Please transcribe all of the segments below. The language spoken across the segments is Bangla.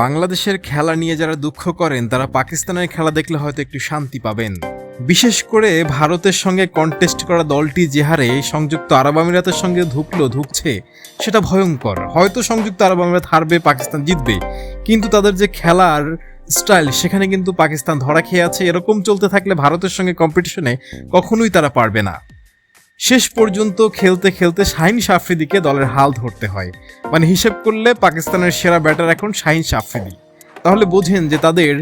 বাংলাদেশের খেলা নিয়ে যারা দুঃখ করেন তারা পাকিস্তানের খেলা দেখলে হয়তো একটু শান্তি পাবেন। বিশেষ করে ভারতের সঙ্গে কন্টেস্ট করা দলটি যে হারে সংযুক্ত আরব আমিরাতের সঙ্গে ধুকছে সেটা ভয়ঙ্কর। হয়তো সংযুক্ত আরব আমিরাত হারবে, পাকিস্তান জিতবে, কিন্তু তাদের যে খেলার স্টাইল সেখানে কিন্তু পাকিস্তান ধরা খেয়ে আছে। এরকম চলতে থাকলে ভারতের সঙ্গে কম্পিটিশনে কখনোই তারা পারবে না। শেষ পর্যন্ত খেলতে খেলতে শাহিন আফ্রিদিকে দলের হাল ধরতে হয়। মানে হিসেব করলে পাকিস্তানের সেরা ব্যাটার এখন শাহিন আফ্রিদি। তাহলে বোঝেন যে তাদের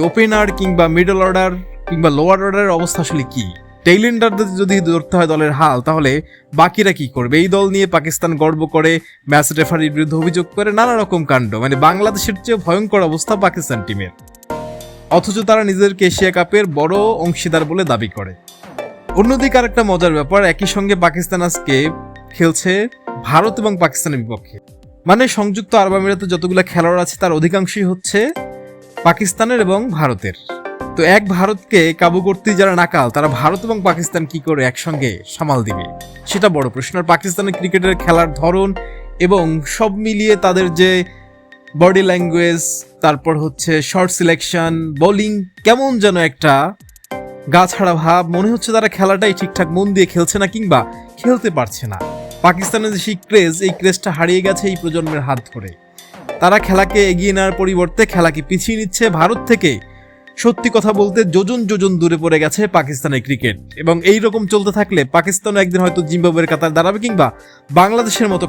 ওপেনার কিংবা মিডল অর্ডার কিংবা লোয়ার অর্ডারের অবস্থা আসলে কি। টেইলেন্ডারদের যদি ধরতে হয় দলের হাল, তাহলে বাকিরা কি করবে? এই দল নিয়ে পাকিস্তান গর্ব করে, ম্যাচ রেফারির বিরুদ্ধে অভিযোগ করে, নানা রকম কাণ্ড। বাংলাদেশের চেয়ে ভয়ঙ্কর অবস্থা পাকিস্তান টিমের, অথচ তারা নিজেদেরকে এশিয়া কাপের বড় অংশীদার বলে দাবি করে। অন্যদিকে আরেকটা মজার ব্যাপার, একই সঙ্গে পাকিস্তান আজকে খেলছে ভারত এবং পাকিস্তানের বিপক্ষে। সংযুক্ত আরব আমিরাতে যতগুলো খেলোয়াড় আছে তার অধিকাংশই হচ্ছে পাকিস্তানের এবং ভারতের। তো এক ভারতকে কাবু করতে যারা নাকাল, তারা ভারত এবং পাকিস্তান কি করে একসঙ্গে সামাল দিবে সেটা বড় প্রশ্ন। আর পাকিস্তানের ক্রিকেটের খেলার ধরন এবং সব মিলিয়ে তাদের যে বডি ল্যাঙ্গুয়েজ, তারপর হচ্ছে শর্ট সিলেকশন, বোলিং, কেমন যেন একটা গা ছাড়া ভাব। মনে হচ্ছে তারা খেলাটাই ঠিকঠাক মন দিয়ে খেলছে না কিংবা খেলতে পারছে না। পাকিস্তানের যে সেই ক্রেজ, এই ক্রেজটা হারিয়ে গেছে এই প্রজন্মের হাত ধরে। তারা খেলাকে এগিয়ে নেওয়ার পরিবর্তে খেলাকে পিছিয়ে নিচ্ছে। ভারত থেকে সত্যি কথা বলতে যোজন যোজন দূরে পড়ে গেছে পাকিস্তানের ক্রিকেট। এবং এই রকম চলতে থাকলে পাকিস্তানও একদিন হয়তো জিম্বাবুয়ের কাতারে দাঁড়াবে কিংবা বাংলাদেশের মতো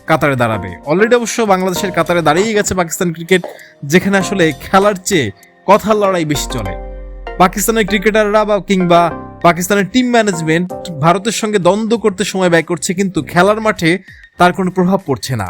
কাতারে দাঁড়াবে। অলরেডি অবশ্য বাংলাদেশের কাতারে দাঁড়িয়ে গেছে পাকিস্তান ক্রিকেট, যেখানে আসলে খেলার চেয়ে কথার লড়াই বেশি চলে। পাকিস্তানের ক্রিকেটাররা বা কিংবা পাকিস্তানের টিম ম্যানেজমেন্ট ভারতের সঙ্গে দ্বন্দ্ব করতে সময় ব্যয় করছে, কিন্তু খেলার মাঠে তার কোনো প্রভাব পড়ছে না।